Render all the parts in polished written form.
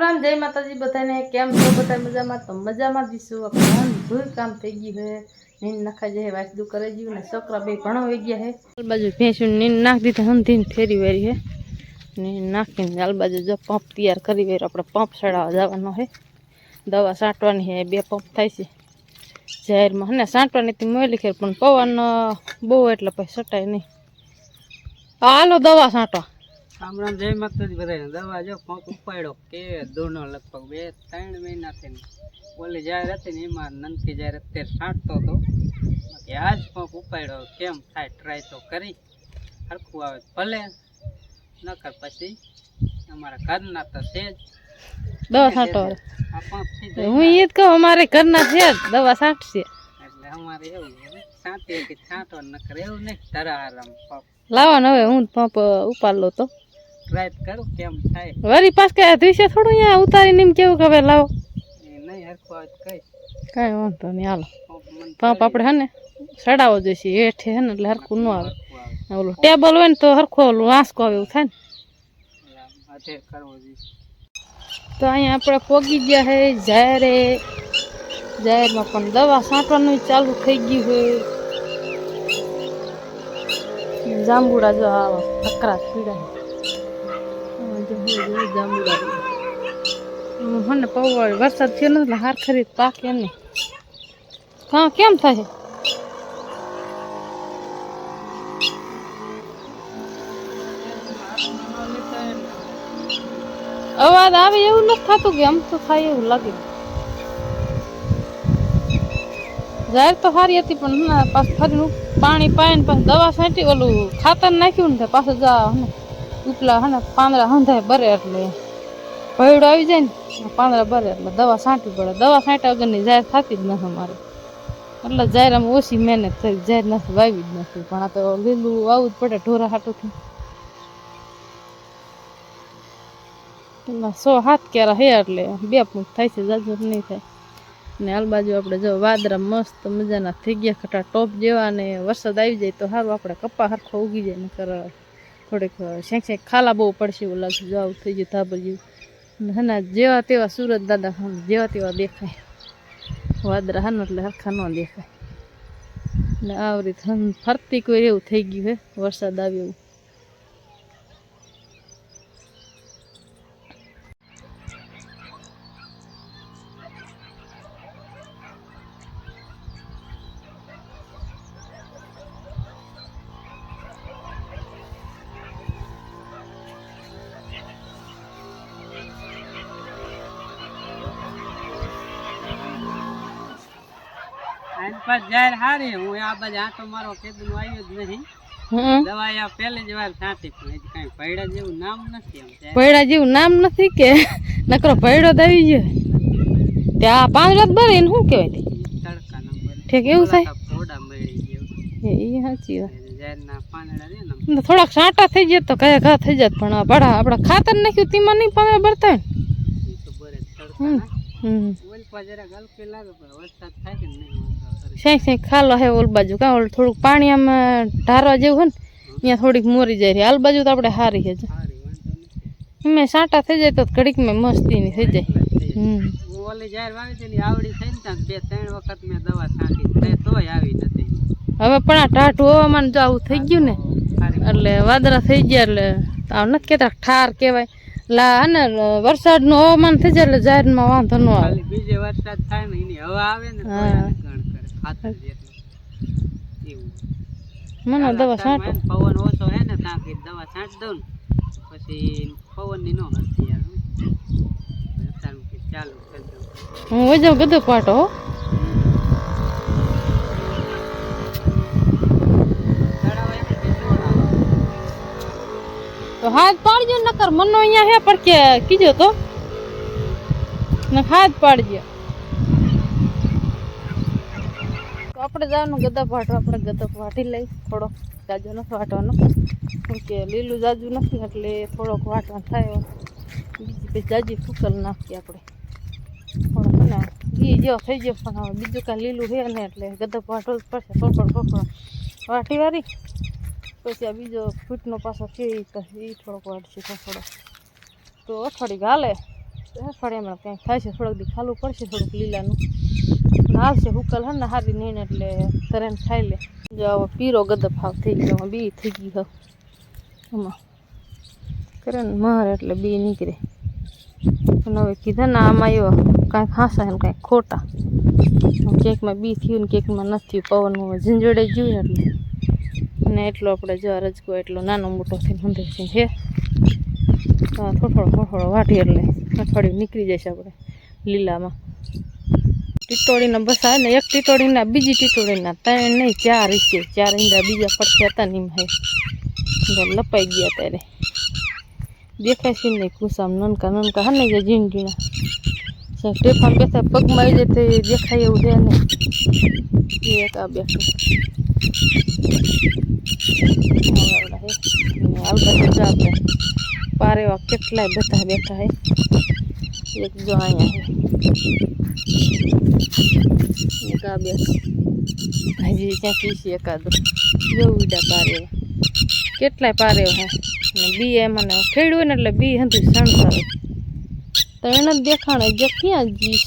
રામ જય માતાજી બધાને કેમ છો બધા મજામાં તો મજામાં દીશું આપણે ભૂલ કામ થઈ ગયું હે નીંદ નાખા જાય વાસદુ કરે ગયું ને છોકરા બે ભણો વઈ ગયા હે બાજુ ભેંસું નીંદ નાખી દીધા હંધીને ફેરી વેરી હે ને નાખીને આલ બાજુ જો પંપ તૈયાર કરી વેર આપણે પંપ ચડાવવા જવાનો હે દવા છાંટવાની હે બે પંપ થાય છે જાહેરમાં ને છાંટવાની તી મોયલી ખેર પણ પવન બહુ એટલે પછી છટાય નહીં હાલો દવા છાંટવા રામ રામ જય માતાજી બધાને દવા જો પંપ ઉપાડ્યો કે દોનો લગભગ 2-3 મહિના થી ઓલી જાહેર હતી ને એમાં નનકી જાહેર અત્યારે છાંટતો હતો બાકી આજ પંપ ઉપાડ્યો કેમ થાય ટ્રાય તો કરી હરખું આવે ભલે નકર પછી અમારા ઘરના તો છે જ દવા છાંટો આ પંપ થી હું એ જ કહું અમારે ઘરના છે જ દવા છાંટશે એટલે અમારે એવું છાંટીએ કે છાંટો નકર એવું નહીં ધરા આરામ પંપ લાવવાનો હવે હું પંપ ઉપાડ લો તો ટ્રાય કરું કેમ થાય વળી પાસ કે ધીસે થોડું અહીંયા ઉતારીને એમ કેવું કે હવે લાવો એ નહીં હરખું આવે તો કઈ કાંઈ વાંધો નહીં હાલો પંપ આપણે હે ને ચડાવવો જોઈશે હેઠે હે ને એટલે હરખું ન આવે ઓલું ટેબલ હોય ને તો હરખું ઓલું આંસકો આવે એવું થાય ને કરવો જોઈએ તો અહીંયા આપણે પોગી ગયા હે જાહેરમાં પણ દવા છાંટવાનું ચાલુ થઈ ગયું હોય જાંબુડા જો આવા ફકરા પીડા જાંબુડા મને પૌવાળી વરસાદ થયો ને એટલે હાર ખરીદ પાકે નહીં હા કેમ થાય અવાજ આવે એવું નથી થતું કે આમ તો થાય એવું લાગે જાહેર તો સારી હતી પણ પાછું ફરીને પાણી પાઈને પાછું દવા છાંટી ઓલું ખાતર નાખ્યું ને પાછું જા ને ઉપલા હે ને પાંદડા હંધાય બરે એટલે ભયડો આવી જાય ને પાંદડા બરે એટલે દવા છાંટવી પડે દવા છાંટ્યા વગરની જાહેર થતી જ નથી અમારે એટલે જાહેર આમ ઓછી મહેનત થઈ જાહેર નથી વાવી જ નથી પણ આ તો લીલું વાવવું જ પડે ઢોરા હાટુંથી 100-7 કેરા હે એટલે 2 ફૂટ થાય છે જાજુ નહીં થાય ને હાલ બાજુ આપણે જો વાદરા મસ્ત મજાના થઈ ગયા ખટા ટોપ જેવા ને વરસાદ આવી જાય તો સારું આપણે કપા હરખો ઉગી જાય ને થોડીક શેંક ખાલા બહુ પડશે એવું લાગે જો આવું થઈ ગયું ધાબર જેવું હે જેવા તેવા સુરત દાદા જેવા તેવા દેખાય વાદરા હે ને એટલે હરખા ન દેખાય ને આવી રીતે ફરતી કોઈ એવું થઈ ગયું હે વરસાદ આવે એવું જાહેર હારી હું આ બાજુ આટો મારો કેદું આવ્યો જ નહીં દવા આ પહેલી જ વાર છાંટી પણ કઈ ભયડા જેવું નામ નથી ભયડા જેવું નામ નથી કે નકરો ભયડો જ આવી ગયો ત્યાં 5 રાત બરે એને શું કહેવાય તડકા નંબર ઠીક એવું થાય થોડા મળી ગયો એ સાચી વાત જાહેરના પાંદડા રે ને થોડાક સાંટા થઈ જાય તો કયા ઘા થઈ જાય પણ ભાડા આપણે ખાતર નાખ્યું તેમાં નહીં પાંદડા ભરતા ને તો બરે તડકા ઓલ પાજરા ગલકે લાગે પણ વરસાદ થાય કે નહીં શેંક ખાલો હે ઓલ બાજુ કાં ઓલ થોડુંક પાણી આમ ઢારવા જેવું હોય ને અહીંયા થોડીક મોરી જાય હાલ બાજુ તો આપણે હારી છે એમાં સાંટા થઈ જાય તો ઘડીકમાં મસ્તીની થઈ જાય ઓલી જાહેર વાવી તેની આવડી થઈ ને ત્યાં 2-3 વખત મેં દવા છાંટી તોય આવી નથી હવે પણ આ ટાઢું હવામાન જો આવું થઈ ગયું ને એટલે વાદળા થઈ ગયા એટલે આવ નથી કહેતા ઠાર કહેવાય લા ને વરસાદનું હવામાન થઈ જાય એટલે જાહેરમાં વાંધો ન આવે બીજે વરસાદ થાય ને એની હવા આવે ને ખાતર જેટલું એવું મને દવા છાંટો પવન ઓછો હે ને તાકી દવા છાંટ દઉં ને પછી પવન ની નો હરતી યાર અત્યારે કે ચાલુ કરી દઉં હું વઈ જાઉં ગધો પાટો તો હાથ પાડજો નકર મનો અહીંયા હે પણ કે કીજો તો ને હાથ પાડજો તો આપણે જવાનું ગદા પાટો આપણે ગદા પાટી લઈ થોડો જાજુ નથી વાટવાનો કેમ કે લીલું જાજુ નથી એટલે થોડોક વાટવા થાય બીજી જાજી ફૂકલ નાખીએ આપણે થોડોક ને ઘી જેવો થઈ ગયો પણ હવે બીજું કાંઈ લીલું છે ને એટલે ગદા પાટો જ પડશે થોડો વાટી વારી પછી આ બીજો ફૂટનો પાછો છે એ થોડોક વાટશે થોડો તો અઠવાડિયું હાલે અઠવાડિયામાં કંઈક થાય છે, થોડોક દી ખાલું પડશે, થોડુંક લીલાનું આવશે હુકલ હે ને હારી નીણ એટલે તરેને ખાઈ લે. જો આવો પીરો ગદપ હાવ થઈ ગયો, બી થઈ ગઈ હાવ એમાં કરે ને માર એટલે બી નીકળે. અને હવે કીધા ને આમાં એવા કાંઈક હાંસા ને કાંઈક ખોટા, કેકમાં બી થયું ને કેકમાં નથી થયું, પવનમાં ઝીંઝડે ગયું એટલે અને એટલો આપણે જો રજકો એટલો નાનો મોટો થઈને હંધર છે હે થોડો વાટી એટલે અઠવાડિયું નીકળી જશે આપણે લીલામાં. ટીટોળીના બસ આવે ને, એક ટીટોળીના બીજી ટીટોળીના 3 નહીં 4 છે, 4 ઈંડા બીજા પડખ્યા હતા ને એમ લપાઈ ગયા ત્યારે દેખાય છે નહીં કુસામ નનકા નનકા હા ને જે ઝીણ ઝીણા ટેફામ બેઠા પગમાં આવી જાય તો એ દેખાય એવું છે નહીં. એ એક આ બેઠું આવડા આપણે પાર એવા કેટલાય બધા બેઠા હે. એક જો અહીંયા હે એક આ બેઠું હજી ત્યાં કીસી એકાદું જો ઉડા પાર એવા કેટલાય પાર એવા હે. અને બી એમાં ખેડ્યું ને એટલે બી હતું સણસાવે તો એને જ દેખાણે જે ક્યાં જીશ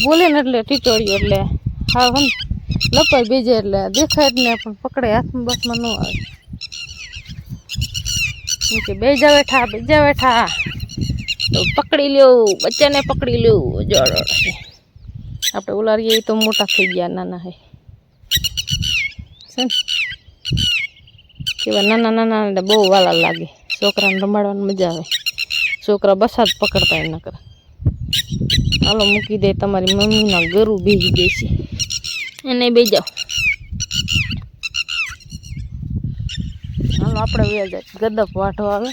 બોલે ને એટલે ટીટોળ્યું એટલે હા હમ લપાઈ બેજે એટલે દેખાય જ ને પણ પકડે હાથમાં બસમાં ન આવે. કે બેજા બેઠા તો પકડી લ્યો બચ્ચાને પકડી લ્યો જળ આપણે ઉલારીએ એ તો મોટા થઈ ગયા નાના હે કેવા નાના નાના એટલે બહુ વાલા લાગે, છોકરાને રમાડવાની મજા આવે. છોકરા બસા જ પકડતા ન કરે. હાલો મૂકી દે તમારી મમ્મીના ગરું બેસી ગઈ છે એને બે જાઓ. હાલો આપણે વ્યા જાય ગદપ વાઢો આવે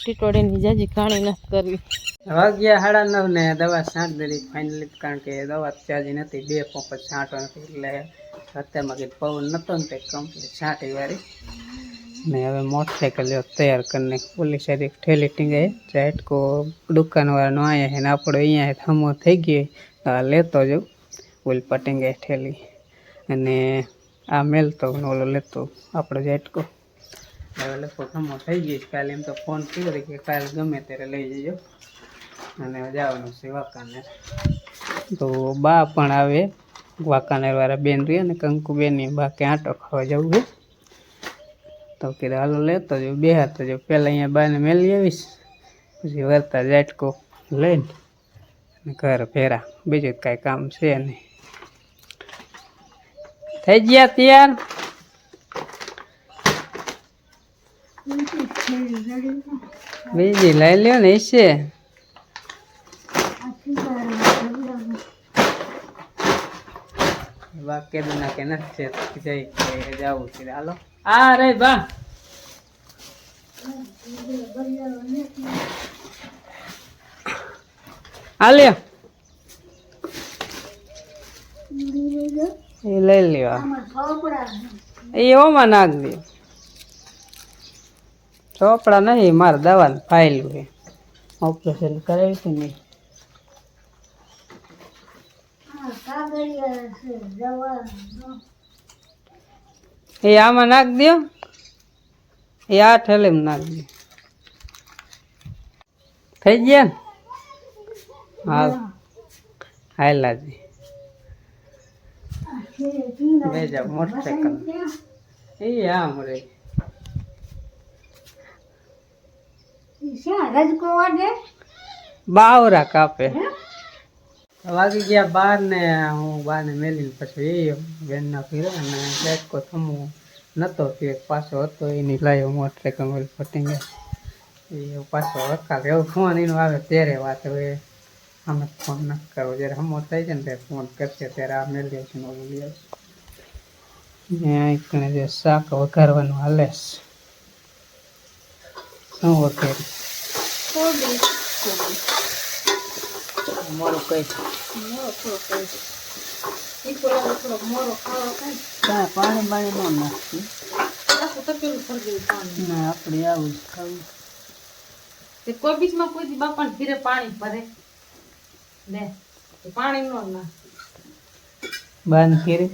ટીટોડીની જાજી કાણી નથી કરવી. વાગ્યા 9:30 ને દવા છાંટ દેલી ફાઇનલી, કારણ કે દવા ચાજી નથી, 2 પંપ જ છાંટવા નથી એટલે અત્યારમાં કંઈક પવન નહોતો ને તે કમ્પ્લીટ છાંટી વાળી ને હવે મોટરસાઇકલ તૈયાર કરીને ઓલી સાઈડ એક ઠેલી ટીંગાઈ ઝાટકો દુકાનવાળાનો અહીંયા છે ને આપણો અહીંયા થમો થઈ ગયો લેતો જાઉં ઓલી પટીંગાઈ ઠેલી અને આ મેલતો ને ઓલો લેતો આપણો ઝાટકો. હવે લખો થમો થઈ ગયો. કાલે એમ તો ફોન કર્યો કે કાલે ગમે ત્યારે લઈ જજો અને જવાનું છે વાંકાનેર. તો બા પણ આવે વાંકાનેર વાળા બેન રહી ને કંકુબેનની બા કે આંટો ખાવા જવું છે તો કીધું હાલો લેતો જો બે હાથ જો પહેલાં અહીંયા બાને મેલી આવીશ પછી વરતા ઝાટકો લઈને ઘર ફેરા, બીજું કાંઈ કામ છે નહીં. થઈ ગયા તૈયાર? બીજી લઈ લ્યો ને છે બા કીધું ના કે નથી જઈ જવું છે. હાલો આ રે બા હાલ્યો એ લઈ લ્યો એ ઓમાં નાખ દે. ચોપડા નહીં મારે દવાની ફાઇલ હોય ઓપરેશન કરાવ્યું હતું નહીં. એ આમાં નાખ દો, એ આ ઠેલીમાં નાખ દો. થઈ ગયા ને? હા હાલાજી બે જા મોટરસાઇકલ એ આમ રે બાવરા કાપે. વાગી ગયા 12 ને હું બાને મેલી પછી એ બેનના ફીરે અને ઝાટકો થમો નતો કે પાછો હતો એની લાવ્યો મોટરસાઇકલ ફટિંગ એ પાછો વરકાલ એવું ફોન એનો આવે ત્યારે વાત. હવે આમ ફોન ન કરવો, જ્યારે હમો થાય છે ને ત્યારે ફોન કરશે ત્યારે આ મેળવી આવશે ને ઓલું લઈ આવશે. જે શાક વઘારવાનું હાલે શું વઘારી મોરું કઈ પાણી બાણી ન નાખી ના આપણે આવું જ ખાવું. કોઈ બીચમાં કોઈ બાપાને ઘીરે પાણી ભરે ને પાણી ન નાખ બાન ઘીરે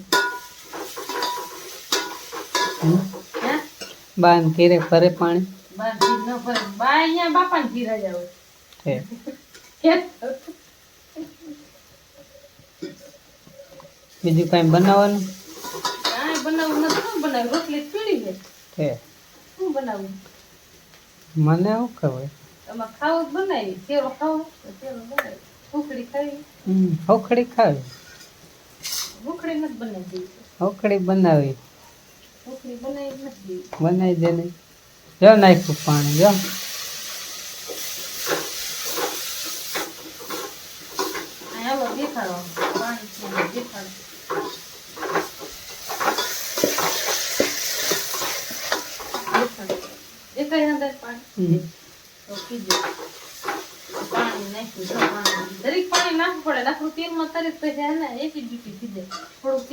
બાન ઘીરે ભરે પાણી બા ઘી ન ભરે બા અહીંયા બાપાને ઘીરે જાવ હે બીજું કઈ બનાવવાનું કાંઈ બનાવવું નથી. શું બનાવ્યું? રોટલી જ પીડી છે. હે શું બનાવવું? મને શું ખબર એમાં ખાવું જ બનાવી. શેરો ખાવો તો શેરો બનાવી. ઉખડી ખાવી. હોખડી ખાવી ઉખડી નથી બનાવી દેવી. હોખડી બનાવી ઉખડી બનાવી નથી દેવી. બનાવી દે ને જો નાખ્યું પાણી જો હાલો દેખાડો. પાણી છે દેખાડો. દેખાય અંદર પાણી તો કીધું પાણી નાખ્યું. જો પાણી દરેક પાણી નાખવું પડે. નાખવું તેલમાં તરે તો છે ને એક જ ડ્યુટી થઈ જાય. થોડુંક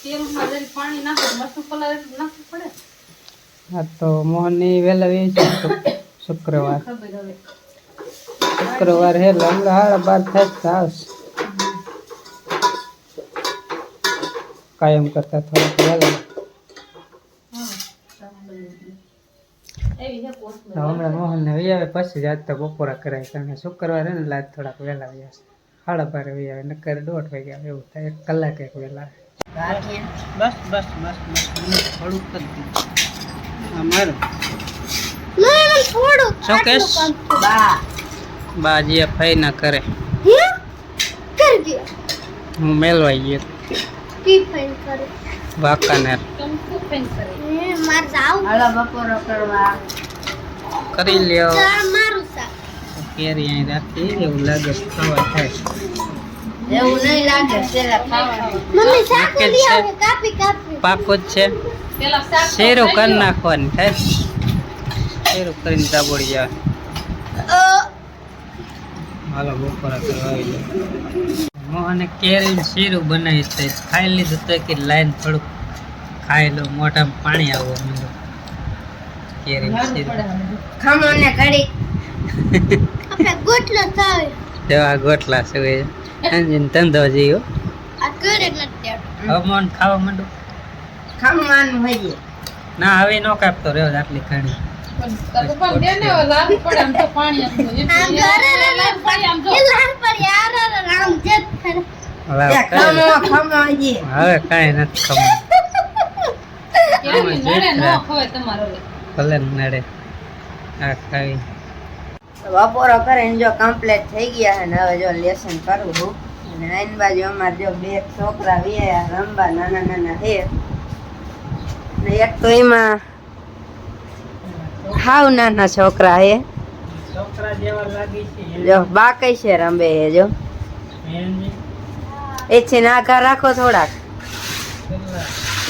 તેલમાં દરેક પાણી નાખો મરચું કલર એટલું નાખવું પડે. હા તો મોહનની વેલા વે છે શુક્રવાર ખબર હવે શુક્રવાર હે એટલે હમણાં 12:30 થાય આવશે કાયમ કરતા થોડુંક વહેલા એવી છે પોસ્ટ તો હમણાં મોહનને વી આવે પછી જ આજ તો બપોરા કરાય કારણ કે શુક્રવાર હે ને એટલે આજ થોડાક વહેલા વી આવશે 12:30 વી આવે નકર 1:30 વાગે આવે એવું થાય 1 કલાક એક વહેલા બસ બસ બસ બસ થોડુંક જ અમારું ચોકેશ બાજી ફાઈ ના કરે હું મેલવાઈ ગયો વાંકાનેર કરી લ્યો કેરી અહીં રાખી એવું લાગે ખાવા થાય એવું નહીં લાગે પેલા ખાવાનું પાકો જ છે પેલા શાક શેરું કરી નાખવાની થાય શેરું કરીને દાબોડી જાય હાલો બપોરા કરવા આવી જાય મોહને કેરી શેરું બનાવી છે ખાઈ લીધું તો કે લાઈન થોડુંક ખાઈ લો મોઢામાં પાણી આવવા માંડ્યું કેરી શેરું ખમણને ઘડી જેવા ગોટલા છે અંજીન ધંધો જીવો હવે મોહન ખાવા માંડું ખમવાનું હોય ના હવે નો કાપતો રહ્યો આટલી ઘણી હવે કઈ નથી ખબર ભલે નડે આ ખાવી બપોરો કરીને જો કમ્પ્લીટ થઈ ગયા છે ને હવે જો લેસન કરું છું અને આઈન બાજુ અમારે જો 2 છોકરા વિયા રમવા નાના નાના છે ને એક તો એમાં હાવ નાના છોકરા છે છોકરા જેવા લાગી છે જો બાકી છે રંબે છે જો એથી નાગા રાખો થોડાક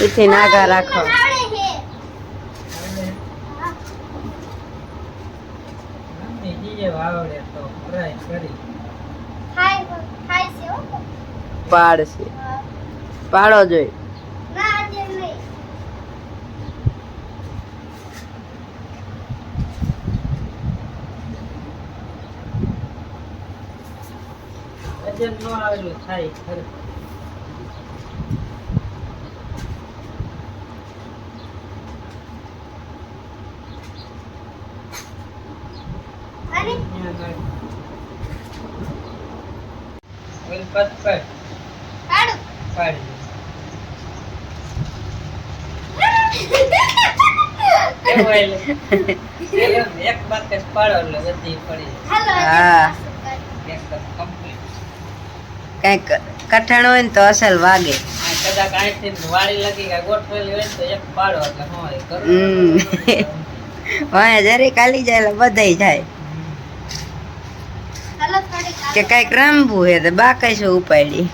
એથી નાગા રાખો પાડશે પાડો જોઈ વજન નો આવેલું થાય ખરું એક બાત પાડો એટલે બધી પડી હા કઈક કઠણ હોય ને તો અસલ વાગે કદાચ આઈથી વાળી લાગી કે ગોઠવેલી હોય તો એક પાડો એટલે હોય વાય જરી કાલી જાય એટલે બધાય જાય કે કઈક રમવું હે તો બાકી શું ઉપાડી